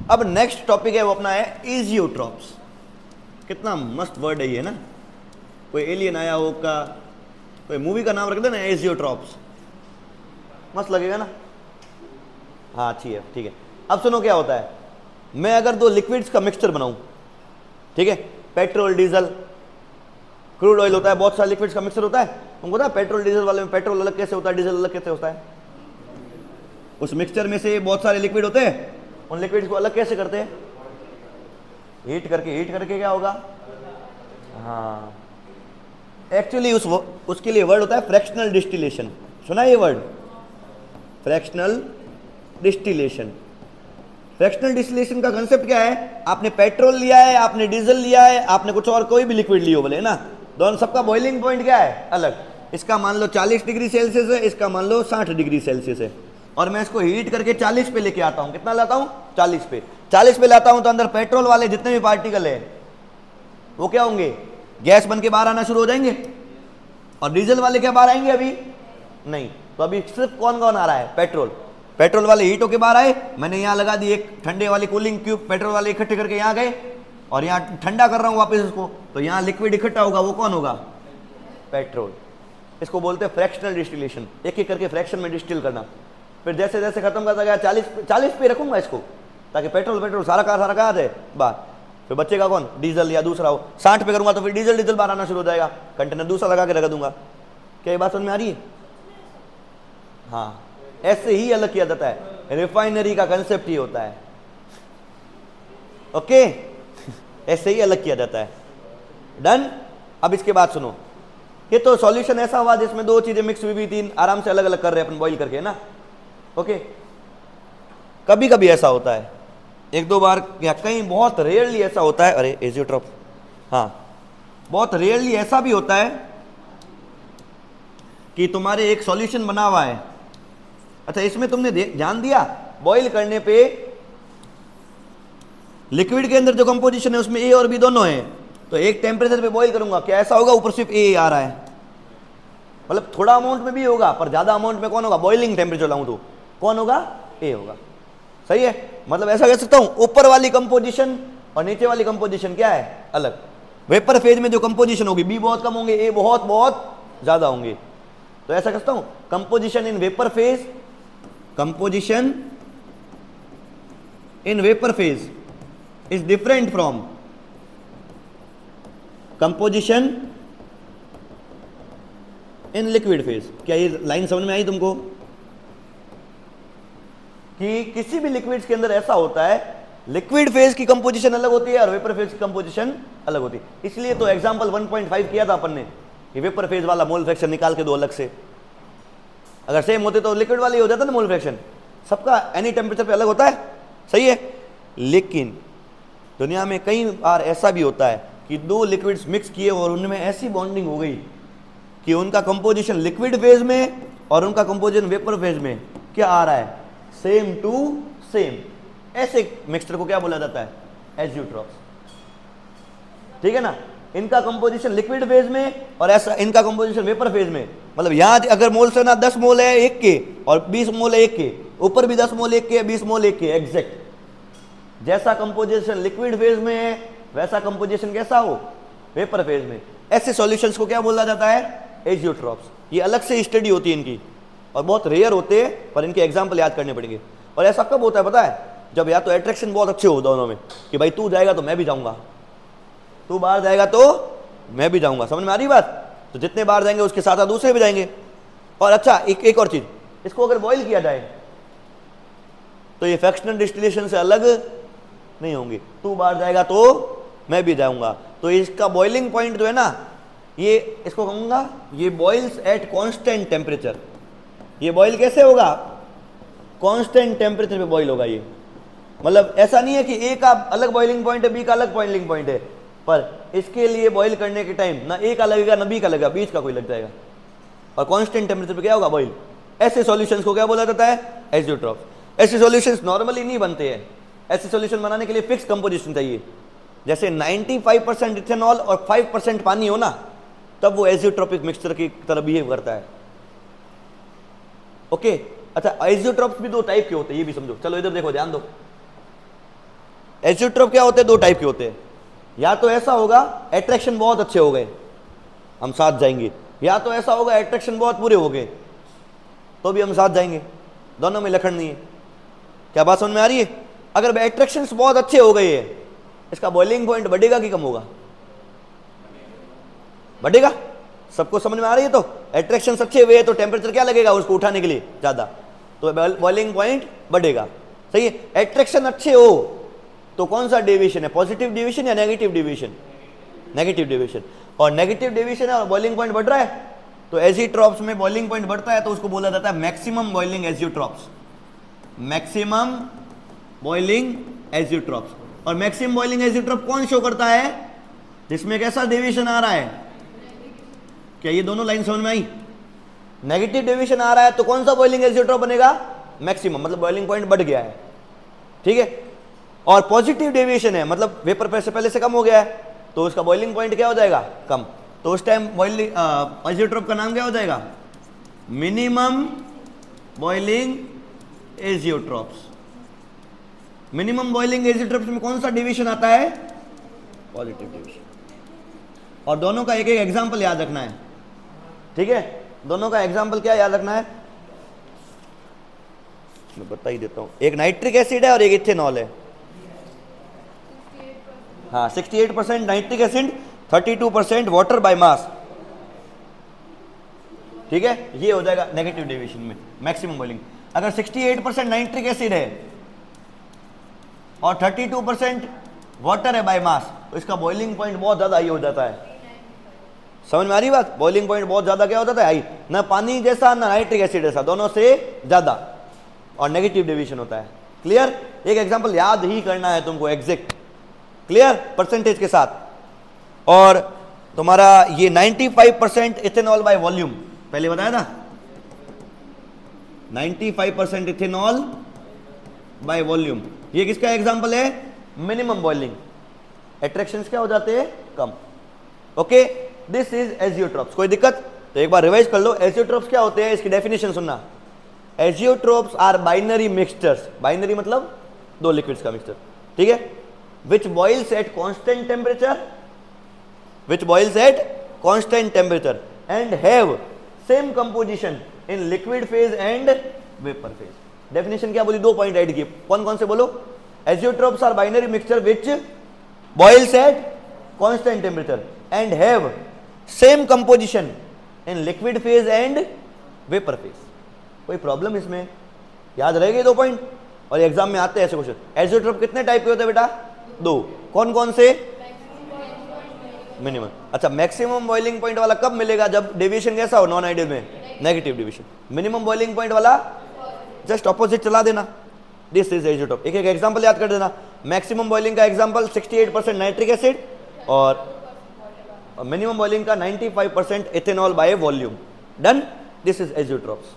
अब next topic है वो अपना है एजियोट्रॉप्स। कितना मस्त वर्ड है ये ना, कोई एलियन आया हो का कोई मूवी का नाम रख दे ना, एजियोट्रॉप्स, मस्त लगेगा ना। हाँ अच्छी है, ठीक है। अब सुनो क्या होता है, मैं अगर दो लिक्विड्स का मिक्सचर बनाऊं, ठीक है, पेट्रोल डीजल क्रूड ऑयल होता है, बहुत सारे लिक्विड्स का मिक्सचर होता है। तुमको पता है पेट्रोल डीजल वाले में पेट्रोल अलग कैसे होता है, डीजल अलग कैसे होता है? उस मिक्सचर में से बहुत सारे लिक्विड होते हैं, उन लिक्विड्स को अलग कैसे करते हैं? हीट करके। हीट करके क्या होगा? हाँ एक्चुअली उसके लिए वर्ड होता है फ्रैक्शनल डिस्टिलेशन। सुना है ये word, fractional distillation. Fractional distillation का कंसेप्ट क्या है? आपने पेट्रोल लिया है, आपने डीजल लिया है, आपने कुछ और कोई भी लिक्विड लियो बोले ना, दोनों सबका बॉइलिंग पॉइंट क्या है? अलग। इसका मान लो 40 डिग्री सेल्सियस है, इसका मान लो 60 डिग्री सेल्सियस है, और मैं इसको हीट करके 40 पे लेके आता हूं। कितना लाता हूं? 40 पे। 40 पे लाता हूं तो अंदर पेट्रोल वाले जितने भी पार्टिकल है वो क्या होंगे? गैस बन के बाहर आना शुरू हो जाएंगे। और डीजल वाले क्या बाहर आएंगे? अभी नहीं। तो अभी सिर्फ कौन कौन आ रहा है? पेट्रोल। पेट्रोल वाले हीट होके बाहर आए, मैंने यहां लगा दी एक ठंडे वाली कूलिंग क्यूब, पेट्रोल वाले इकट्ठे करके यहां गए और यहां ठंडा कर रहा हूं वापस उसको, तो यहां लिक्विड इकट्ठा होगा, वो कौन होगा? पेट्रोल। इसको बोलते हैं फ्रैक्शनल डिस्टिलेशन, एक एक करके फ्रैक्शन में डिस्टिल करना। फिर जैसे जैसे खत्म करता गया 40 पे रखूंगा इसको, ताकि पेट्रोल सारा का आ जाए बाहर। फिर बचेगा कौन? डीजल या दूसरा हो। 60 पे करूंगा तो फिर डीजल बाहर आना शुरू हो जाएगा, कंटेनर दूसरा लगा के रख दूंगा। क्या ये बात समझ में आ रही है? हाँ ऐसे ही अलग किया जाता है। रिफाइनरी का कंसेप्ट ही होता है, ओके ऐसे ही अलग किया जाता है। डन। अब इसके बाद सुनो, ये तो सॉल्यूशन ऐसा हुआ जिसमें दो चीजें मिक्स हुई, तीन आराम से अलग अलग कर रहे हैं अपन बॉईल करके ना, ओके। कभी कभी ऐसा होता है, एक दो बार या कहीं बहुत रेयरली ऐसा होता है, अरे एजियोट्रॉप, हाँ बहुत रेयरली ऐसा भी होता है कि तुम्हारे एक सॉल्यूशन बना हुआ है। अच्छा इसमें तुमने ध्यान दिया, बॉईल करने पे लिक्विड के अंदर जो कंपोजिशन है उसमें ए और बी दोनों है, तो एक टेम्परेचर पे बॉईल करूंगा, क्या ऐसा होगा ऊपर सिर्फ ए आ रहा है? मतलब थोड़ा अमाउंट में भी होगा, पर ज्यादा अमाउंट में कौन होगा? बॉइलिंग टेम्परेचर लाऊं तो कौन होगा? ए होगा। सही है, मतलब ऐसा कह सकता हूं ऊपर वाली कंपोजिशन और नीचे वाली कंपोजिशन क्या है? अलग। वेपर फेज में जो कंपोजिशन होगी, बी बहुत कम होंगे, ए बहुत बहुत ज्यादा होंगे। तो ऐसा कहता हूं composition in vapour phase, composition in vapour phase is different from composition in liquid phase. क्या ये लाइन समझ में आई तुमको? कि किसी भी लिक्विड्स के अंदर ऐसा होता है, लिक्विड फेज की कंपोजिशन अलग होती है और वेपर फेज की कंपोजिशन अलग होती है। इसलिए तो एग्जांपल 1.5 किया था अपन ने कि वेपर फेज वाला मोल फ्रैक्शन निकाल के दो अलग से। अगर सेम होते तो लिक्विड वाली हो जाता ना मोल फ्रैक्शन, सबका एनी टेम्परेचर पे अलग होता है, सही है। लेकिन दुनिया में कई बार ऐसा भी होता है कि दो लिक्विड्स मिक्स किए और उनमें ऐसी बॉन्डिंग हो गई कि उनका कंपोजिशन लिक्विड फेज में और उनका कंपोजिशन वेपर फेज में क्या आ रहा है? Same to same. ऐसे मिक्सचर को क्या बोला जाता है? एजियोट्रॉप्स। ठीक है ना, इनका कंपोजिशन लिक्विड फेज में और ऐसा इनका कंपोजिशन वेपर फेज में। मतलब यहां अगर मोल से ना 10 मोल है एक के और 20 मोल है एक के, ऊपर भी 10 मोल एक के 20 मोल एक के, एग्जैक्ट जैसा कंपोजिशन लिक्विड फेज में है वैसा कंपोजिशन कैसा हो? वेपर फेज में। ऐसे सॉल्यूशंस को क्या बोला जाता है? एजियोट्रॉप्स। ये अलग से स्टडी होती है इनकी और बहुत रेयर होते हैं, पर इनके एग्जाम्पल याद करने पड़ेंगे। और ऐसा कब होता है पता है? जब या तो अट्रैक्शन बहुत अच्छे हो दोनों में, कि भाई तू जाएगा तो मैं भी जाऊंगा, तू बाहर जाएगा तो मैं भी जाऊंगा। समझ में आ रही बात? तो जितने बाहर जाएंगे उसके साथ साथ दूसरे भी जाएंगे। और अच्छा एक और चीज, इसको अगर बॉईल किया जाए तो ये फ्रैक्शनल डिस्टिलेशन से अलग नहीं होंगे। तू बाहर जाएगा तो मैं भी जाऊंगा। तो इसका बॉइलिंग पॉइंट जो है ना, ये इसको कहूंगा ये बॉइल्स एट कांस्टेंट टेम्परेचर। ये बॉइल कैसे होगा? कांस्टेंट टेम्परेचर पे बॉइल होगा ये। मतलब ऐसा नहीं है कि ए का अलग बॉइलिंग पॉइंट है, बी का अलग बॉइलिंग पॉइंट है, पर इसके लिए बॉइल करने के टाइम ना ए का लगेगा ना बी का लगेगा, बीच का कोई लग जाएगा। और कांस्टेंट टेम्परेचर पे क्या होगा? बॉइल। ऐसे सॉल्यूशंस को क्या बोला जाता है? एजियोट्रॉप्स। ऐसे सॉल्यूशंस नॉर्मली नहीं बनते हैं। ऐसे सॉल्यूशन बनाने के लिए फिक्स कंपोजिशन चाहिए। जैसे 95% इथेनॉल और 5% पानी हो ना, तब वो एजियोट्रोपिक मिक्सचर की तरह बिहेव करता है, ओके। अच्छा एजियोट्रॉप्स भी दो टाइप के होते हैं, ये भी समझो। चलो इधर देखो, ध्यान दो। एजियोट्रोप क्या होते हैं? दो टाइप के होते हैं। या तो ऐसा होगा एट्रैक्शन बहुत अच्छे हो गए, हम साथ जाएंगे, या तो ऐसा होगा एट्रैक्शन बहुत बुरे हो गए, तो भी हम साथ जाएंगे। दोनों में लक्षण नहीं है। क्या बात समझ में आ रही है? अगर एट्रैक्शन बहुत अच्छे हो गए हैं, इसका बॉइलिंग पॉइंट बढ़ेगा कि कम होगा? बढ़ेगा। सबको समझ में आ रही है? तो एट्रैक्शन अच्छे हुए तो टेम्परेचर क्या लगेगा उसको उठाने के लिए? ज्यादा, तो बॉइलिंग पॉइंट बढ़ेगा। सही है। एट्रैक्शन अच्छे हो तो कौन सा डेविएशन है? पॉजिटिव डेविएशन या नेगेटिव डेविएशन? Negative deviation. और नेगेटिव डेविएशन है और बॉइलिंग पॉइंट बढ़ रहा है, तो एजियोट्रॉप्स में बॉइलिंग पॉइंट बढ़ता है तो उसको बोला जाता है maximum boiling azeotropes. Maximum boiling azeotropes. और मैक्सिमम बॉइलिंग एजियोट्रॉप कौन शो करता है? जिसमें कैसा डेविएशन आ रहा है? क्या ये दोनों लाइन समझ में आई? नेगेटिव डेविएशन आ रहा है तो कौन सा बॉइलिंग एजियोट्रॉप बनेगा? मैक्सिमम, मतलब बॉइलिंग पॉइंट बढ़ गया है। ठीक है। और पॉजिटिव डेविएशन है, मतलब वेपर प्रेशर से पहले से कम हो गया है, तो उसका बॉइलिंग पॉइंट क्या हो जाएगा? कम। तो उस टाइम बॉइलिंग एजियोट्रॉप का नाम क्या हो जाएगा? Minimum boiling azeotropes. Minimum boiling azeotropes में कौन सा डेविएशन आता है? Positive deviation. और दोनों का एक एक एग्जांपल याद रखना है। ठीक है। दोनों का एग्जांपल क्या याद रखना है? मैं बता ही देता हूं। एक नाइट्रिक एसिड है और एक इथेनॉल है। हाँ, 68% nitric acid, 32% water by mass. ठीक है, ये हो जाएगा नेगेटिव डेविएशन में मैक्सिमम बॉइलिंग। अगर 68% नाइट्रिक एसिड है और 32% वाटर है बाय मास, तो इसका बॉइलिंग पॉइंट बहुत ज्यादा हाई हो जाता है। समझ में आ रही बात? बॉइलिंग पॉइंट बहुत ज्यादा क्या हो जाता है? हाई। ना पानी जैसा ना नाइट्रिक एसिड जैसा, दोनों से ज्यादा, और नेगेटिव डेविएशन होता है। क्लियर? एक एग्जांपल याद ही करना है तुमको एग्जैक्ट। क्लियर? परसेंटेज के साथ। और तुम्हारा ये 95% इथेनॉल बाय वॉल्यूम, पहले बताया था 95% इथेनॉल बाय वॉल्यूम। ये किसका एग्जांपल है? Minimum boiling. एट्रैक्शंस क्या हो जाते हैं? कम। Okay, this is azeotropes. कोई दिक्कत? तो एक बार रिवाइज कर लो। एजियोट्रॉप्स क्या होते हैं, इसकी डेफिनेशन सुनना। Azeotropes are binary mixtures. Binary मतलब दो लिक्विड्स का मिक्सचर। ठीक है। Which boils at constant temperature, which boils at constant temperature and have same composition in liquid phase and vapour phase. Definition क्या बोली? दो पॉइंट ऐड किए। कौन कौन से बोलो? Azeotropes are binary mixture which boils at constant temperature and have same composition in liquid phase and vapour phase. कोई problem इसमें? याद रहेगा दो पॉइंट, और एग्जाम में आते हैं ऐसे क्वेश्चन। एजियोट्रॉप कितने टाइप के होते हैं बेटा? दो। कौन कौन से? मिनिमम। अच्छा, मैक्सिमम बॉइलिंग पॉइंट वाला कब मिलेगा? जब डेविएशन कैसा हो? नॉन आइडियल में negative deviation. Minimum boiling point वाला जस्ट ऑपोजिट चला देना। This is azeotrope. एक एक एग्जांपल याद कर देना। मैक्सिमम बॉइलिंग का एग्जांपल 68% नाइट्रिक एसिड और मिनिमम बॉइलिंग का 95% ethanol by volume. Done. This is azeotropes.